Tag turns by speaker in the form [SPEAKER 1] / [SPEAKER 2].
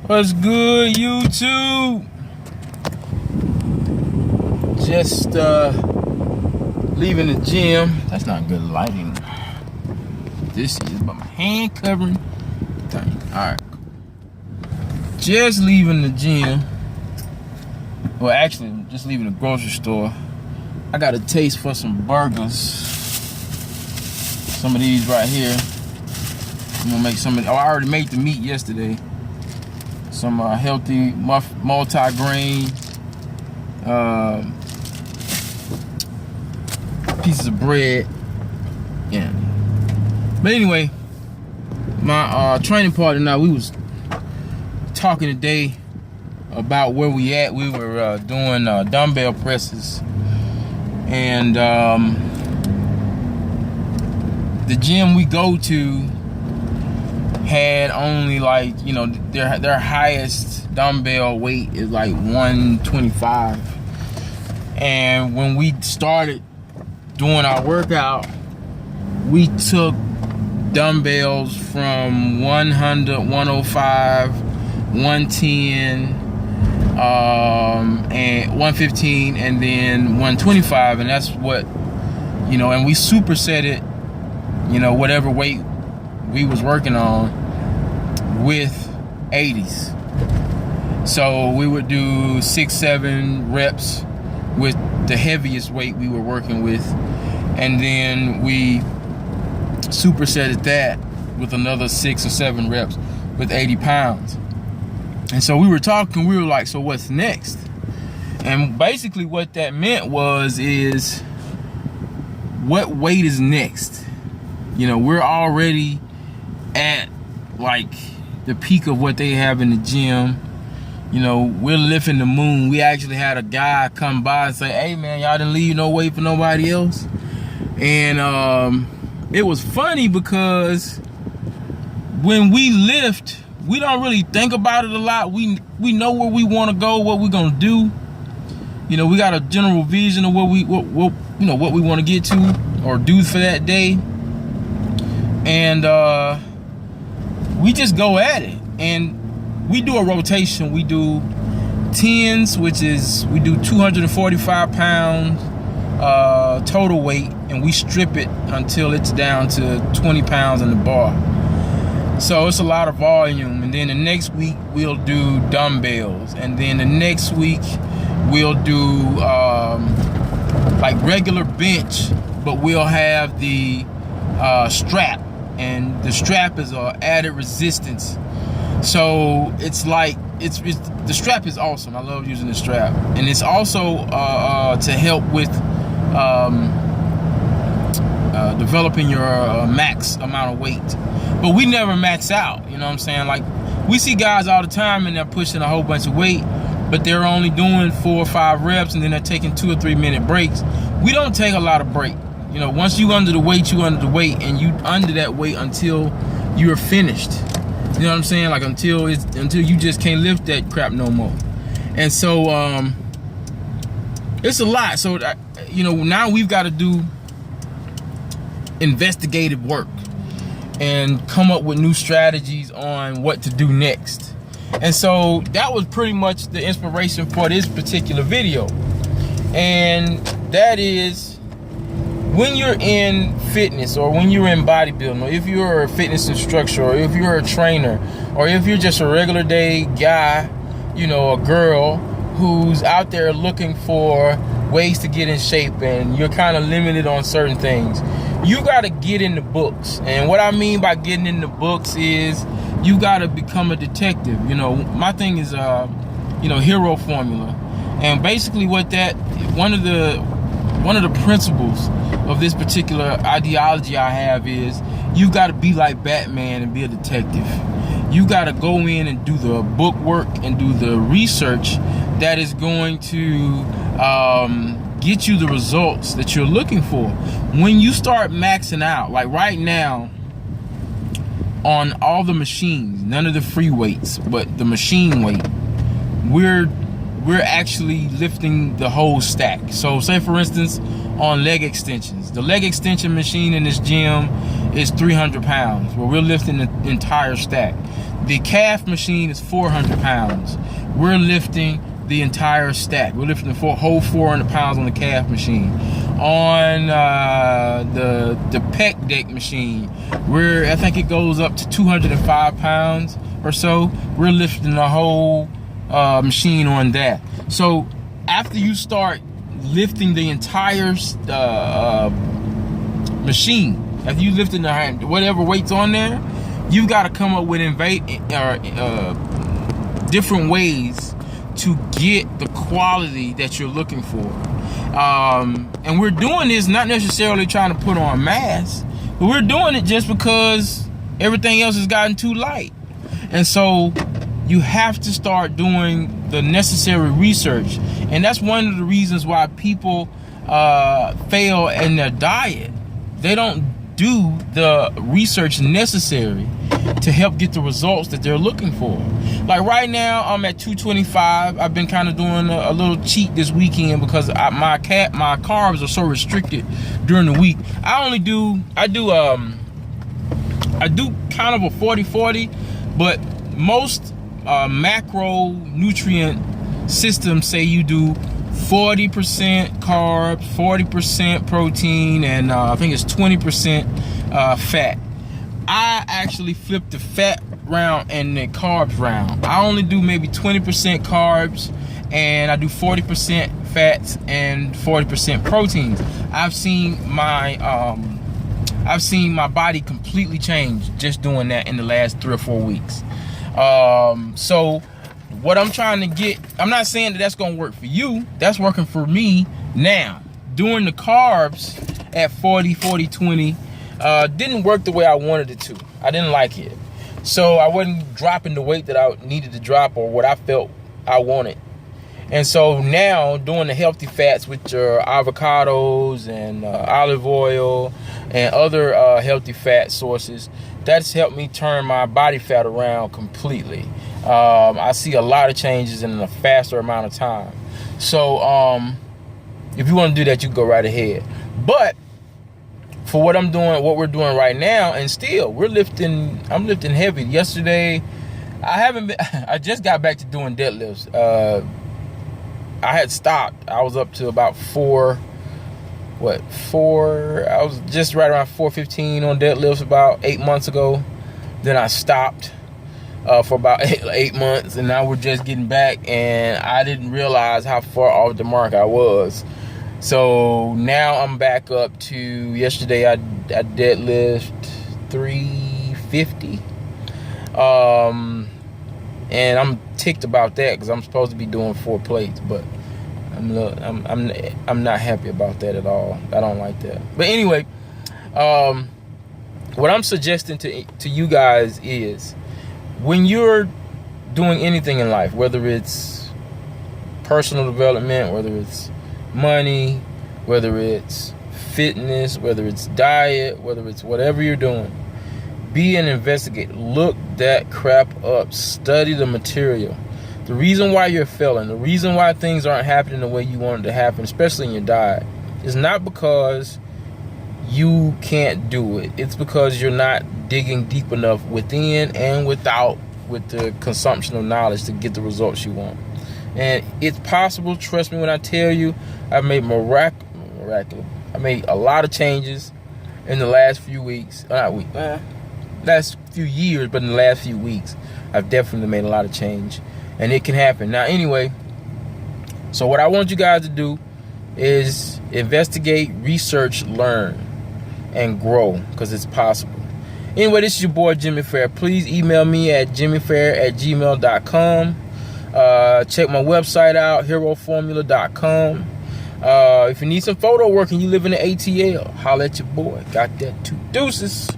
[SPEAKER 1] What's good, YouTube? Just leaving the gym. That's not good lighting. This is but my hand covering thing. Alright. Just leaving the gym. Well, actually, just leaving the grocery store. I got a taste for some burgers. Some of these right here. I'm gonna make some of. Oh, I already made the meat yesterday. Some healthy multi-grain pieces of bread. Yeah. But anyway, my training partner and I, we was talking today about where we at. We were doing dumbbell presses, and the gym we go to had only, like, you know, their highest dumbbell weight is like 125. And when we started doing our workout, we took dumbbells from 100, 105, 110, and 115, and then 125, and that's what, you know, and we superset it, you know, whatever weight we was working on with 80s. So we would do 6-7 reps with the heaviest weight we were working with, and then we supersetted that with another 6 or 7 reps with 80 pounds. And so we were talking, we were like, so what's next? And basically what that meant is what weight is next? You know, we're already at like the peak of what they have in the gym. You know, we're lifting the moon. We actually had a guy come by and say, hey man, y'all didn't leave no weight for nobody else. And it was funny because when we lift, we don't really think about it a lot. We know where we want to go, what we're gonna do. You know, we got a general vision of what we want to get to or do for that day. And we just go at it, and we do a rotation. We do 10s, which is, we do 245 pounds total weight, and we strip it until it's down to 20 pounds in the bar. So it's a lot of volume. And then the next week we'll do dumbbells, and then the next week we'll do like regular bench, but we'll have the strap. And the strap is added resistance. So it's like, it's the strap is awesome. I love using the strap. And it's also to help with developing your max amount of weight. But we never max out, you know what I'm saying? Like, we see guys all the time and they're pushing a whole bunch of weight, but they're only doing 4 or 5 reps, and then they're taking 2 or 3 minute breaks. We don't take a lot of break. You know, once you under the weight, you under the weight, and you under that weight until you're finished. You know what I'm saying? Like, until you just can't lift that crap no more. And so it's a lot. So you know, now we've got to do investigative work and come up with new strategies on what to do next. And so that was pretty much the inspiration for this particular video. And that is, when you're in fitness, or when you're in bodybuilding, or if you're a fitness instructor, or if you're a trainer, or if you're just a regular day guy, you know, a girl who's out there looking for ways to get in shape, and you're kind of limited on certain things, you got to get in the books. And what I mean by getting in the books is you got to become a detective. You know, my thing is, you know, hero formula. And basically what that, one of the principles of this particular ideology I have is, you got to be like Batman and be a detective. You got to go in and do the book work and do the research that is going to get you the results that you're looking for. When you start maxing out, like right now on all the machines, none of the free weights, but the machine weight, we're actually lifting the whole stack. So say for instance, on leg extensions, the leg extension machine in this gym is 300 pounds, where we're lifting the entire stack. The calf machine is 400 pounds. We're lifting the entire stack. We're lifting the whole 400 pounds on the calf machine. On the pec deck machine, I think it goes up to 205 pounds or so. We're lifting the whole machine on that. So after you start lifting the entire machine, after you lifting whatever weight's on there, you've got to come up with different ways to get the quality that you're looking for. And we're doing this not necessarily trying to put on mass, but we're doing it just because everything else has gotten too light. And so you have to start doing the necessary research. And that's one of the reasons why people fail in their diet. They don't do the research necessary to help get the results that they're looking for. Like right now, I'm at 225. I've been kind of doing a little cheat this weekend because my carbs are so restricted during the week. I do kind of a 40-40, but most macronutrient systems say you do 40% carbs, 40% protein, and I think it's 20% fat. I actually flip the fat round and the carbs round. I only do maybe 20% carbs, and I do 40% fats and 40% proteins. I've seen my body completely change just doing that in the last 3 or 4 weeks. So what I'm trying to get, I'm not saying that that's going to work for you. That's working for me now. Doing the carbs at 40-40-20 didn't work the way I wanted it to. I didn't like it. So I wasn't dropping the weight that I needed to drop or what I felt I wanted. And so now doing the healthy fats, which are avocados and olive oil and other healthy fat sources, that's helped me turn my body fat around completely. I see a lot of changes in a faster amount of time. So if you want to do that, you can go right ahead. But for what we're doing right now, and still I'm lifting heavy. Yesterday, I just got back to doing deadlifts. I had stopped. I was up to about I was just right around 415 on deadlifts about 8 months ago. Then I stopped for about 8 months, and now we're just getting back, and I didn't realize how far off the mark I was. So now I'm back up to, yesterday I deadlift 350. And I'm ticked about that because I'm supposed to be doing 4 plates, but I'm not happy about that at all. I don't like that. But anyway, what I'm suggesting to you guys is, when you're doing anything in life, whether it's personal development, whether it's money, whether it's fitness, whether it's diet, whether it's whatever you're doing, be an investigator. Look that crap up. Study the material. The reason why you're failing, the reason why things aren't happening the way you want it to happen, especially in your diet, is not because you can't do it. It's because you're not digging deep enough within and without with the consumption of knowledge to get the results you want. And it's possible. Trust me when I tell you, I've made miraculous. I made a lot of changes in the last few weeks. Last few years, but in the last few weeks, I've definitely made a lot of change. And it can happen. Now, anyway, so what I want you guys to do is investigate, research, learn, and grow, because it's possible. Anyway, this is your boy, Jimmy Fair. Please email me at jimmyfair@gmail.com. Check my website out, heroformula.com. If you need some photo work and you live in the ATL, holla at your boy. Got that too. Deuces.